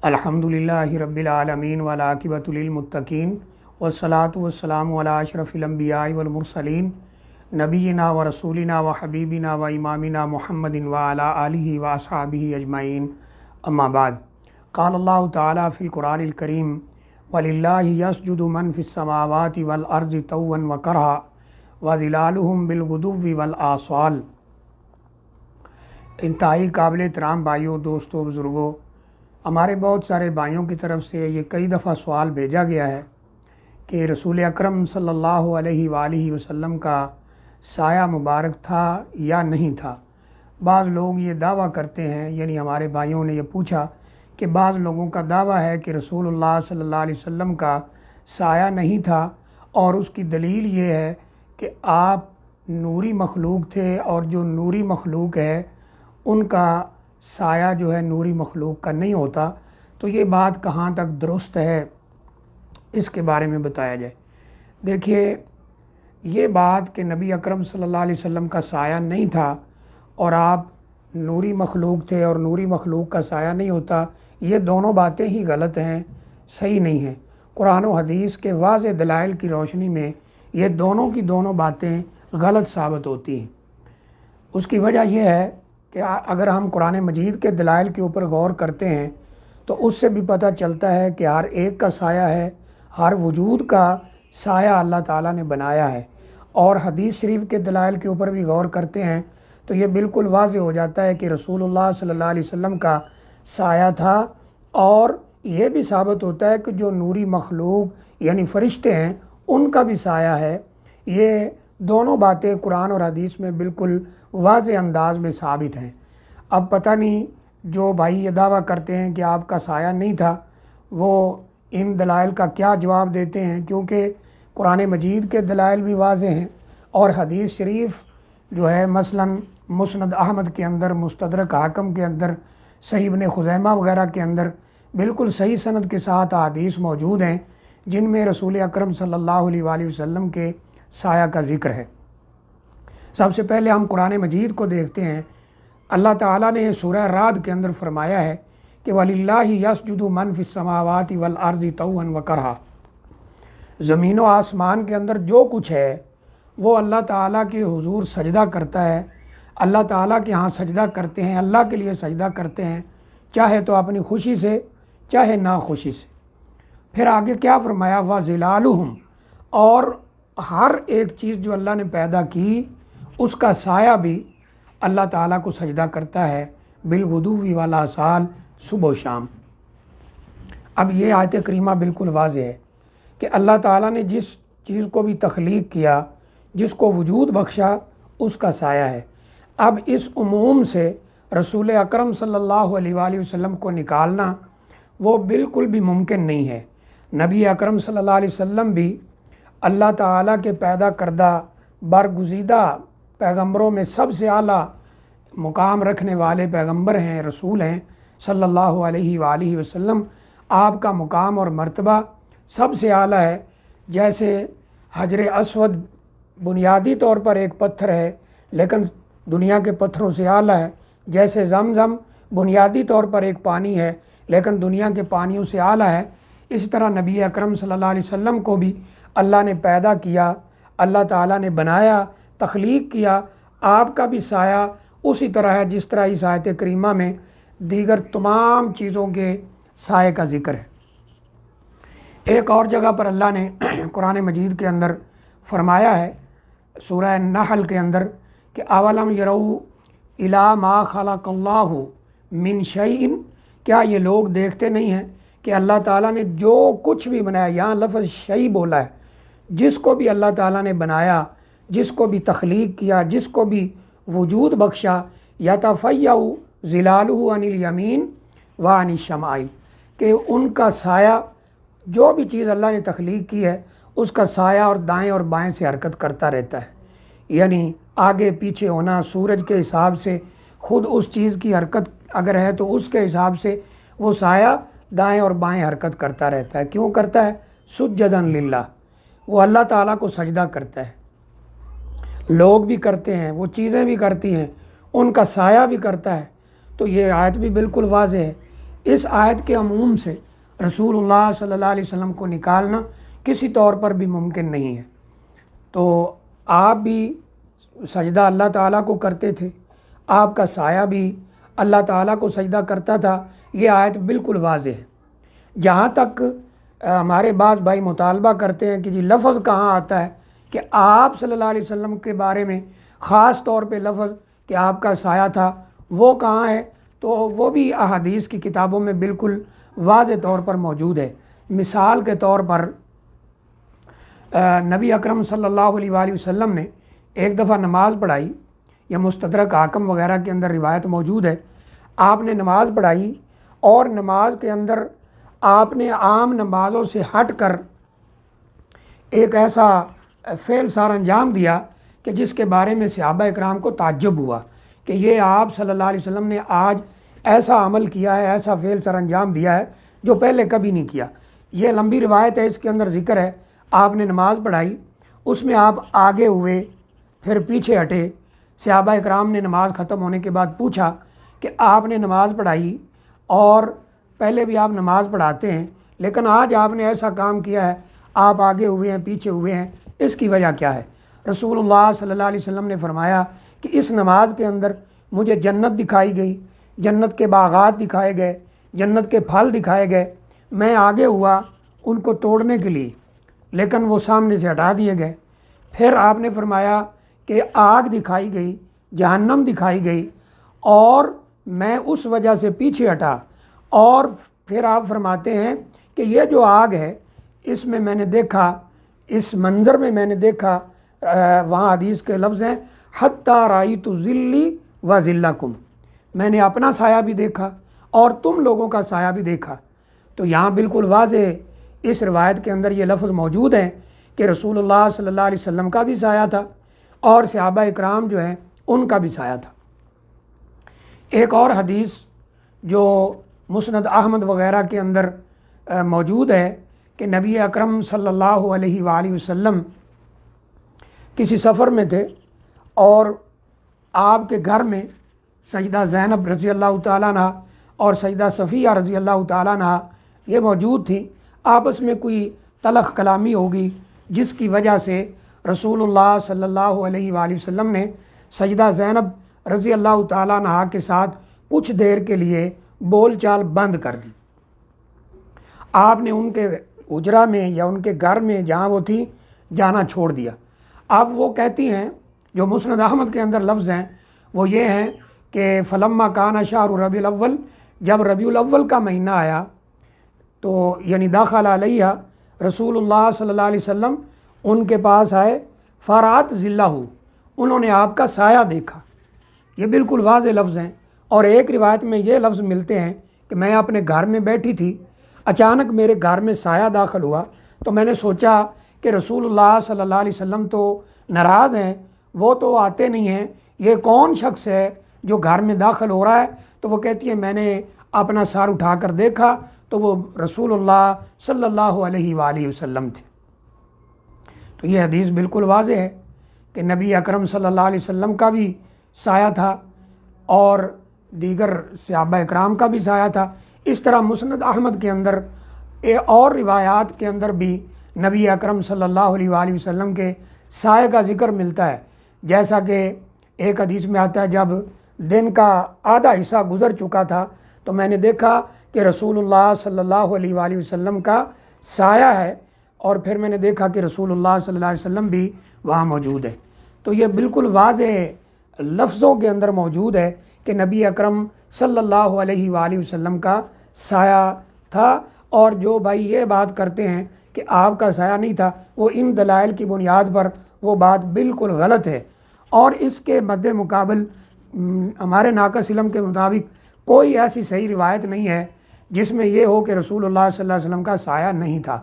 الحمدللہ رب العالمین والعاقبۃ للمتقین والصلاۃ والسلام علی اشرف الانبیاء والمرسلین نبینا و رسولنا و حبیبنا و امامنا محمد وعلی آلہ و اصحابہ اجمعین اما بعد قال اللہ تعالی فی القرآن الکریم وللہ یسجد من فی السماوات والارض طوعا وکرہا وظلالہم بالغدو والآصال۔ انتہائی قابل احترام بھائیوں، دوستوں، بزرگوں، ہمارے بہت سارے بھائیوں کی طرف سے یہ کئی دفعہ سوال بھیجا گیا ہے کہ رسول اکرم صلی اللہ علیہ وآلہ وسلم کا سایہ مبارک تھا یا نہیں تھا۔ بعض لوگ یہ دعویٰ کرتے ہیں، یعنی ہمارے بھائیوں نے یہ پوچھا کہ بعض لوگوں کا دعویٰ ہے کہ رسول اللہ صلی اللہ علیہ وسلم کا سایہ نہیں تھا، اور اس کی دلیل یہ ہے کہ آپ نوری مخلوق تھے، اور جو نوری مخلوق ہے ان کا سایہ جو ہے نوری مخلوق کا نہیں ہوتا۔ تو یہ بات کہاں تک درست ہے، اس کے بارے میں بتایا جائے۔ دیکھیے، یہ بات کہ نبی اکرم صلی اللہ علیہ وسلم کا سایہ نہیں تھا اور آپ نوری مخلوق تھے اور نوری مخلوق کا سایہ نہیں ہوتا، یہ دونوں باتیں ہی غلط ہیں، صحیح نہیں ہیں۔ قرآن و حدیث کے واضح دلائل کی روشنی میں یہ دونوں کی دونوں باتیں غلط ثابت ہوتی ہیں۔ اس کی وجہ یہ ہے کہ اگر ہم قرآن مجید کے دلائل کے اوپر غور کرتے ہیں تو اس سے بھی پتہ چلتا ہے کہ ہر ایک کا سایہ ہے، ہر وجود کا سایہ اللہ تعالیٰ نے بنایا ہے، اور حدیث شریف کے دلائل کے اوپر بھی غور کرتے ہیں تو یہ بالکل واضح ہو جاتا ہے کہ رسول اللہ صلی اللہ علیہ وسلم کا سایہ تھا، اور یہ بھی ثابت ہوتا ہے کہ جو نوری مخلوق یعنی فرشتے ہیں ان کا بھی سایہ ہے۔ یہ دونوں باتیں قرآن اور حدیث میں بالکل واضح انداز میں ثابت ہیں۔ اب پتہ نہیں جو بھائی یہ دعویٰ کرتے ہیں کہ آپ کا سایہ نہیں تھا، وہ ان دلائل کا کیا جواب دیتے ہیں، کیونکہ قرآن مجید کے دلائل بھی واضح ہیں، اور حدیث شریف جو ہے مثلا مسند احمد کے اندر، مستدرک حاکم کے اندر، صحیح ابن خزیمہ وغیرہ کے اندر بالکل صحیح سند کے ساتھ احادیث موجود ہیں جن میں رسول اکرم صلی اللہ علیہ وآلہ وسلم کے سایہ کا ذکر ہے۔ سب سے پہلے ہم قرآن مجید کو دیکھتے ہیں۔ اللہ تعالیٰ نے سورہ رعد کے اندر فرمایا ہے کہ وَلِلَّهِ يَسْجُدُ مَن فِي السَّمَاوَاتِ وَالْأَرْضِ طَوْعًا وَكَرْهًا۔ زمین و آسمان کے اندر جو کچھ ہے وہ اللہ تعالیٰ کے حضور سجدہ کرتا ہے، اللہ تعالیٰ کے ہاں سجدہ کرتے ہیں، اللہ کے لیے سجدہ کرتے ہیں، چاہے تو اپنی خوشی سے چاہے ناخوشی سے۔ پھر آگے کیا فرمایا، وَظِلَالُهُمْ، اور ہر ایک چیز جو اللہ نے پیدا کی اس کا سایہ بھی اللہ تعالیٰ کو سجدہ کرتا ہے، بالغدو والآصال، صبح و شام۔ اب یہ آیت کریمہ بالکل واضح ہے کہ اللہ تعالیٰ نے جس چیز کو بھی تخلیق کیا، جس کو وجود بخشا، اس کا سایہ ہے۔ اب اس عموم سے رسول اکرم صلی اللہ علیہ وآلہ وسلم کو نکالنا وہ بالکل بھی ممکن نہیں ہے۔ نبی اکرم صلی اللہ علیہ وسلم بھی اللہ تعالیٰ کے پیدا کردہ برگزیدہ پیغمبروں میں سب سے اعلیٰ مقام رکھنے والے پیغمبر ہیں، رسول ہیں صلی اللہ علیہ وآلہ وسلم۔ آپ کا مقام اور مرتبہ سب سے اعلیٰ ہے۔ جیسے حجر اسود بنیادی طور پر ایک پتھر ہے لیکن دنیا کے پتھروں سے اعلیٰ ہے، جیسے زمزم بنیادی طور پر ایک پانی ہے لیکن دنیا کے پانیوں سے اعلیٰ ہے، اسی طرح نبی اکرم صلی اللہ علیہ وسلم کو بھی اللہ نے پیدا کیا، اللہ تعالیٰ نے بنایا، تخلیق کیا۔ آپ کا بھی سایہ اسی طرح ہے جس طرح اس آیت کریمہ میں دیگر تمام چیزوں کے سائے کا ذکر ہے۔ ایک اور جگہ پر اللہ نے قرآن مجید کے اندر فرمایا ہے، سورہ نحل کے اندر، کہ اولم یروا الی ما خلق اللہ من شیء، کیا یہ لوگ دیکھتے نہیں ہیں کہ اللہ تعالیٰ نے جو کچھ بھی بنایا، یہاں لفظ شیء بولا ہے، جس کو بھی اللہ تعالیٰ نے بنایا، جس کو بھی تخلیق کیا، جس کو بھی وجود بخشا، یتفیع ظلالہ عن الیمین وعن الشمائل، کہ ان کا سایہ، جو بھی چیز اللہ نے تخلیق کی ہے اس کا سایہ اور دائیں اور بائیں سے حرکت کرتا رہتا ہے، یعنی آگے پیچھے ہونا، سورج کے حساب سے خود اس چیز کی حرکت اگر ہے تو اس کے حساب سے وہ سایہ دائیں اور بائیں حرکت کرتا رہتا ہے۔ کیوں کرتا ہے؟ سجدن للہ، وہ اللہ تعالیٰ کو سجدہ کرتا ہے۔ لوگ بھی کرتے ہیں، وہ چیزیں بھی کرتی ہیں، ان کا سایہ بھی کرتا ہے۔ تو یہ آیت بھی بالکل واضح ہے۔ اس آیت کے عموم سے رسول اللہ صلی اللہ علیہ وسلم کو نکالنا کسی طور پر بھی ممکن نہیں ہے۔ تو آپ بھی سجدہ اللہ تعالیٰ کو کرتے تھے، آپ کا سایہ بھی اللہ تعالیٰ کو سجدہ کرتا تھا، یہ آیت بالکل واضح ہے۔ جہاں تک ہمارے بعض بھائی مطالبہ کرتے ہیں کہ جی لفظ کہاں آتا ہے کہ آپ صلی اللہ علیہ وسلم کے بارے میں خاص طور پہ لفظ کہ آپ کا سایہ تھا، وہ کہاں ہے؟ تو وہ بھی احادیث کی کتابوں میں بالکل واضح طور پر موجود ہے۔ مثال کے طور پر نبی اکرم صلی اللہ علیہ وآلہ وسلم نے ایک دفعہ نماز پڑھائی، یا مستدرک حاکم وغیرہ کے اندر روایت موجود ہے، آپ نے نماز پڑھائی اور نماز کے اندر آپ نے عام نمازوں سے ہٹ کر ایک ایسا فعل سار انجام دیا کہ جس کے بارے میں صحابہ اکرام کو تعجب ہوا کہ یہ آپ صلی اللہ علیہ وسلم نے آج ایسا عمل کیا ہے، ایسا فعل سر انجام دیا ہے جو پہلے کبھی نہیں کیا۔ یہ لمبی روایت ہے، اس کے اندر ذکر ہے آپ نے نماز پڑھائی، اس میں آپ آگے ہوئے پھر پیچھے ہٹے۔ صحابہ اکرام نے نماز ختم ہونے کے بعد پوچھا کہ آپ نے نماز پڑھائی اور پہلے بھی آپ نماز پڑھاتے ہیں، لیکن آج آپ نے ایسا کام کیا ہے، آپ آگے ہوئے ہیں پیچھے ہوئے ہیں، اس کی وجہ کیا ہے؟ رسول اللہ صلی اللہ علیہ وسلم نے فرمایا کہ اس نماز کے اندر مجھے جنت دکھائی گئی، جنت کے باغات دکھائے گئے، جنت کے پھل دکھائے گئے، میں آگے ہوا ان کو توڑنے کے لیے، لیکن وہ سامنے سے ہٹا دیے گئے۔ پھر آپ نے فرمایا کہ آگ دکھائی گئی، جہنم دکھائی گئی، اور میں اس وجہ سے پیچھے ہٹا، اور پھر آپ فرماتے ہیں کہ یہ جو آگ ہے اس میں میں نے دیکھا، اس منظر میں میں نے دیکھا، وہاں حدیث کے لفظ ہیں حتی رأیت ذلی و ذلکم، میں نے اپنا سایہ بھی دیکھا اور تم لوگوں کا سایہ بھی دیکھا۔ تو یہاں بالکل واضح اس روایت کے اندر یہ لفظ موجود ہیں کہ رسول اللہ صلی اللہ علیہ وسلم کا بھی سایہ تھا اور صحابہ اکرام جو ہیں ان کا بھی سایہ تھا۔ ایک اور حدیث جو مسند احمد وغیرہ کے اندر موجود ہے کہ نبی اکرم صلی اللہ علیہ وآلہ وسلم کسی سفر میں تھے اور آپ کے گھر میں سیدہ زینب رضی اللہ تعالیٰ عنہ اور سیدہ صفیہ رضی اللہ تعالیٰ عنہ یہ موجود تھیں۔ آپس میں کوئی تلخ کلامی ہوگی جس کی وجہ سے رسول اللہ صلی اللہ علیہ وآلہ وسلم نے سیدہ زینب رضی اللہ تعالیٰ عنہ کے ساتھ کچھ دیر کے لیے بول چال بند کر دی۔ آپ نے ان کے حجرہ میں یا ان کے گھر میں جہاں وہ تھی جانا چھوڑ دیا۔ اب وہ کہتی ہیں، جو مسند احمد کے اندر لفظ ہیں وہ یہ ہیں کہ فلما کان شہر ربیع الاول، جب ربیع الاول کا مہینہ آیا تو یعنی داخل علیہ رسول اللہ صلی اللہ علیہ وسلم ان کے پاس آئے، فرات ذلہ، انہوں نے آپ کا سایہ دیکھا۔ یہ بالکل واضح لفظ ہیں۔ اور ایک روایت میں یہ لفظ ملتے ہیں کہ میں اپنے گھر میں بیٹھی تھی، اچانک میرے گھر میں سایہ داخل ہوا تو میں نے سوچا کہ رسول اللہ صلی اللہ علیہ وسلم تو ناراض ہیں، وہ تو آتے نہیں ہیں، یہ کون شخص ہے جو گھر میں داخل ہو رہا ہے؟ تو وہ کہتی ہے میں نے اپنا سر اٹھا کر دیکھا تو وہ رسول اللہ صلی اللہ علیہ وآلہ وسلم تھے۔ تو یہ حدیث بالکل واضح ہے کہ نبی اکرم صلی اللہ علیہ وسلم کا بھی سایہ تھا اور دیگر صحابہ اکرام کا بھی سایہ تھا۔ اس طرح مسند احمد کے اندر اور روایات کے اندر بھی نبی اکرم صلی اللہ علیہ وآلہ وسلم کے سائے کا ذکر ملتا ہے، جیسا کہ ایک حدیث میں آتا ہے جب دن کا آدھا حصہ گزر چکا تھا تو میں نے دیکھا کہ رسول اللہ صلی اللہ علیہ وآلہ وسلم کا سایہ ہے، اور پھر میں نے دیکھا کہ رسول اللہ صلی اللہ علیہ وسلم بھی وہاں موجود ہے۔ تو یہ بالکل واضح لفظوں کے اندر موجود ہے کہ نبی اکرم صلی اللہ علیہ وآلہ وسلم کا سایہ تھا، اور جو بھائی یہ بات کرتے ہیں کہ آپ کا سایہ نہیں تھا، وہ ان دلائل کی بنیاد پر وہ بات بالکل غلط ہے۔ اور اس کے مد مقابل ہمارے ناقص علم کے مطابق کوئی ایسی صحیح روایت نہیں ہے جس میں یہ ہو کہ رسول اللہ صلی اللہ علیہ وسلم کا سایہ نہیں تھا۔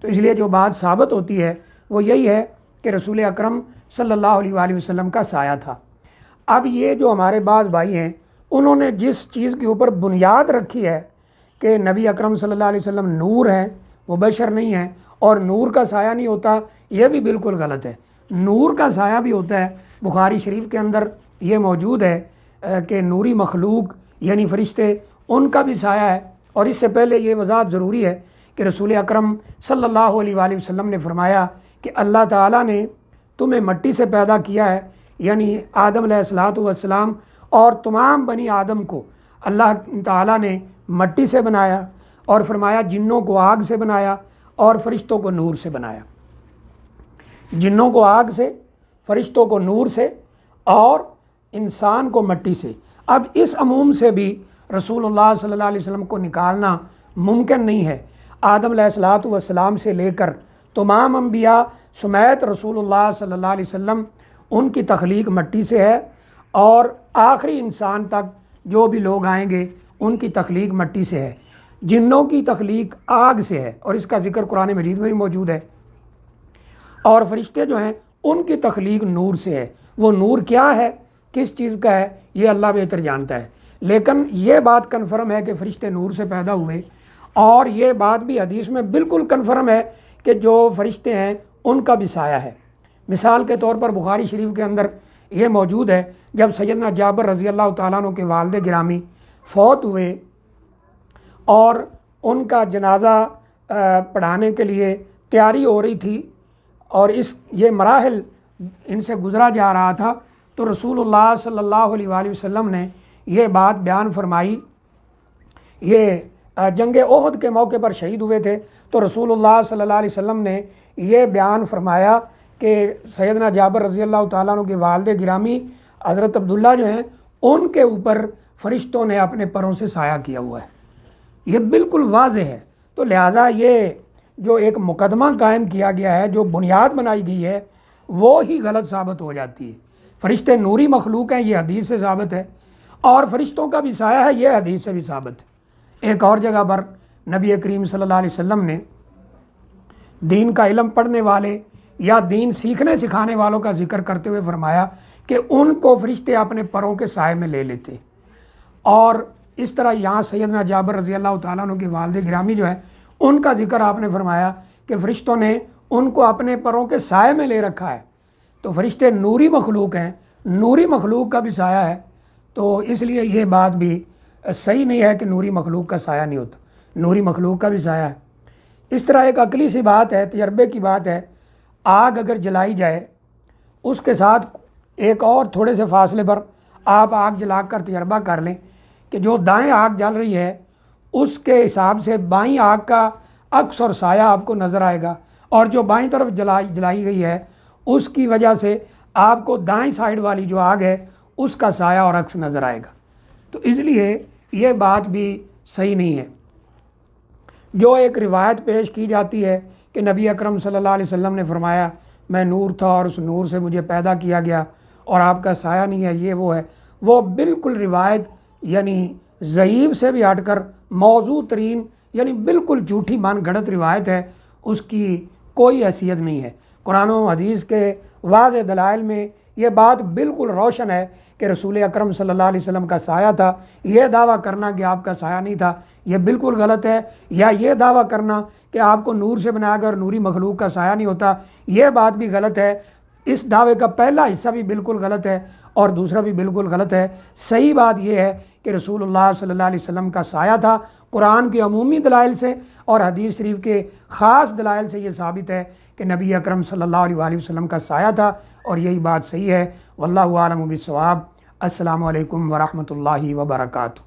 تو اس لیے جو بات ثابت ہوتی ہے وہ یہی ہے کہ رسول اکرم صلی اللہ علیہ وآلہ وسلم کا سایہ تھا۔ اب یہ جو ہمارے بعض بھائی ہیں انہوں نے جس چیز کے اوپر بنیاد رکھی ہے کہ نبی اکرم صلی اللہ علیہ وسلم نور ہیں، وہ بشر نہیں ہیں، اور نور کا سایہ نہیں ہوتا، یہ بھی بالکل غلط ہے۔ نور کا سایہ بھی ہوتا ہے۔ بخاری شریف کے اندر یہ موجود ہے کہ نوری مخلوق یعنی فرشتے ان کا بھی سایہ ہے اور اس سے پہلے یہ وضاحت ضروری ہے کہ رسول اکرم صلی اللہ علیہ وآلہ وسلم نے فرمایا کہ اللہ تعالیٰ نے تمہیں مٹی سے پیدا کیا ہے، یعنی آدم علیہ الصلوۃ والسلام اور تمام بنی آدم کو اللہ تعالیٰ نے مٹی سے بنایا، اور فرمایا جنوں کو آگ سے بنایا اور فرشتوں کو نور سے بنایا۔ جنوں کو آگ سے، فرشتوں کو نور سے، اور انسان کو مٹی سے۔ اب اس عموم سے بھی رسول اللہ صلی اللہ علیہ وسلم کو نکالنا ممکن نہیں ہے۔ آدم علیہ الصلوۃ والسلام سے لے کر تمام انبیاء سمیت رسول اللہ صلی اللہ علیہ وسلم، ان کی تخلیق مٹی سے ہے، اور آخری انسان تک جو بھی لوگ آئیں گے ان کی تخلیق مٹی سے ہے۔ جنوں کی تخلیق آگ سے ہے، اور اس کا ذکر قرآن مجید میں بھی موجود ہے، اور فرشتے جو ہیں ان کی تخلیق نور سے ہے۔ وہ نور کیا ہے، کس چیز کا ہے، یہ اللہ بہتر جانتا ہے، لیکن یہ بات کنفرم ہے کہ فرشتے نور سے پیدا ہوئے، اور یہ بات بھی حدیث میں بالکل کنفرم ہے کہ جو فرشتے ہیں ان کا بھی سایہ ہے۔ مثال کے طور پر بخاری شریف کے اندر یہ موجود ہے، جب سیدنا جابر رضی اللہ تعالیٰ عنہ کے والد گرامی فوت ہوئے اور ان کا جنازہ پڑھانے کے لیے تیاری ہو رہی تھی، اور یہ مراحل ان سے گزرا جا رہا تھا، تو رسول اللہ صلی اللہ علیہ وآلہ وسلم نے یہ بات بیان فرمائی۔ یہ جنگ احد کے موقع پر شہید ہوئے تھے، تو رسول اللہ صلی اللہ علیہ وسلم نے یہ بیان فرمایا کہ سیدنا جابر رضی اللہ تعالیٰ عنہ کے والد گرامی حضرت عبداللہ جو ہیں ان کے اوپر فرشتوں نے اپنے پروں سے سایہ کیا ہوا ہے۔ یہ بالکل واضح ہے، تو لہٰذا یہ جو ایک مقدمہ قائم کیا گیا ہے، جو بنیاد بنائی گئی ہے، وہ ہی غلط ثابت ہو جاتی ہے۔ فرشتے نوری مخلوق ہیں، یہ حدیث سے ثابت ہے، اور فرشتوں کا بھی سایہ ہے، یہ حدیث سے بھی ثابت ہے۔ ایک اور جگہ پر نبی کریم صلی اللہ علیہ وسلم نے دین کا علم پڑھنے والے یا دین سیکھنے سکھانے والوں کا ذکر کرتے ہوئے فرمایا کہ ان کو فرشتے اپنے پروں کے سائے میں لے لیتے، اور اس طرح یہاں سیدنا جابر رضی اللہ تعالیٰ عنہ کے والد گرامی جو ہے ان کا ذکر آپ نے فرمایا کہ فرشتوں نے ان کو اپنے پروں کے سائے میں لے رکھا ہے۔ تو فرشتے نوری مخلوق ہیں، نوری مخلوق کا بھی سایہ ہے، تو اس لیے یہ بات بھی صحیح نہیں ہے کہ نوری مخلوق کا سایہ نہیں ہوتا، نوری مخلوق کا بھی سایہ ہے۔ اس طرح ایک عقلی سی بات ہے، تجربے کی بات ہے، آگ اگر جلائی جائے، اس کے ساتھ ایک اور تھوڑے سے فاصلے پر آپ آگ جلا کر تجربہ کر لیں کہ جو دائیں آگ جل رہی ہے اس کے حساب سے بائیں آگ کا عکس اور سایہ آپ کو نظر آئے گا، اور جو بائیں طرف جلائی گئی ہے اس کی وجہ سے آپ کو دائیں سائیڈ والی جو آگ ہے اس کا سایہ اور عکس نظر آئے گا۔ تو اس لیے یہ بات بھی صحیح نہیں ہے۔ جو ایک روایت پیش کی جاتی ہے کہ نبی اکرم صلی اللہ علیہ وسلم نے فرمایا میں نور تھا اور اس نور سے مجھے پیدا کیا گیا اور آپ کا سایہ نہیں ہے، یہ وہ ہے، وہ بالکل روایت یعنی ضعیف سے بھی ہٹ کر موضوع ترین یعنی بالکل جھوٹی من گھڑت روایت ہے، اس کی کوئی حیثیت نہیں ہے۔ قرآن و حدیث کے واضح دلائل میں یہ بات بالکل روشن ہے کہ رسول اکرم صلی اللہ علیہ وسلم کا سایہ تھا۔ یہ دعویٰ کرنا کہ آپ کا سایہ نہیں تھا یہ بالکل غلط ہے، یا یہ دعویٰ کرنا کہ آپ کو نور سے بنایا گیا اور نوری مخلوق کا سایہ نہیں ہوتا، یہ بات بھی غلط ہے۔ اس دعوے کا پہلا حصہ بھی بالکل غلط ہے اور دوسرا بھی بالکل غلط ہے۔ صحیح بات یہ ہے کہ رسول اللہ صلی اللہ علیہ وسلم کا سایہ تھا، قرآن کے عمومی دلائل سے اور حدیث شریف کے خاص دلائل سے یہ ثابت ہے کہ نبی اکرم صلی اللہ علیہ وآلہ وسلم کا سایہ تھا، اور یہی بات صحیح ہے۔ واللہ اعلم بالصواب۔ السلام علیکم ورحمۃ اللہ وبرکاتہ۔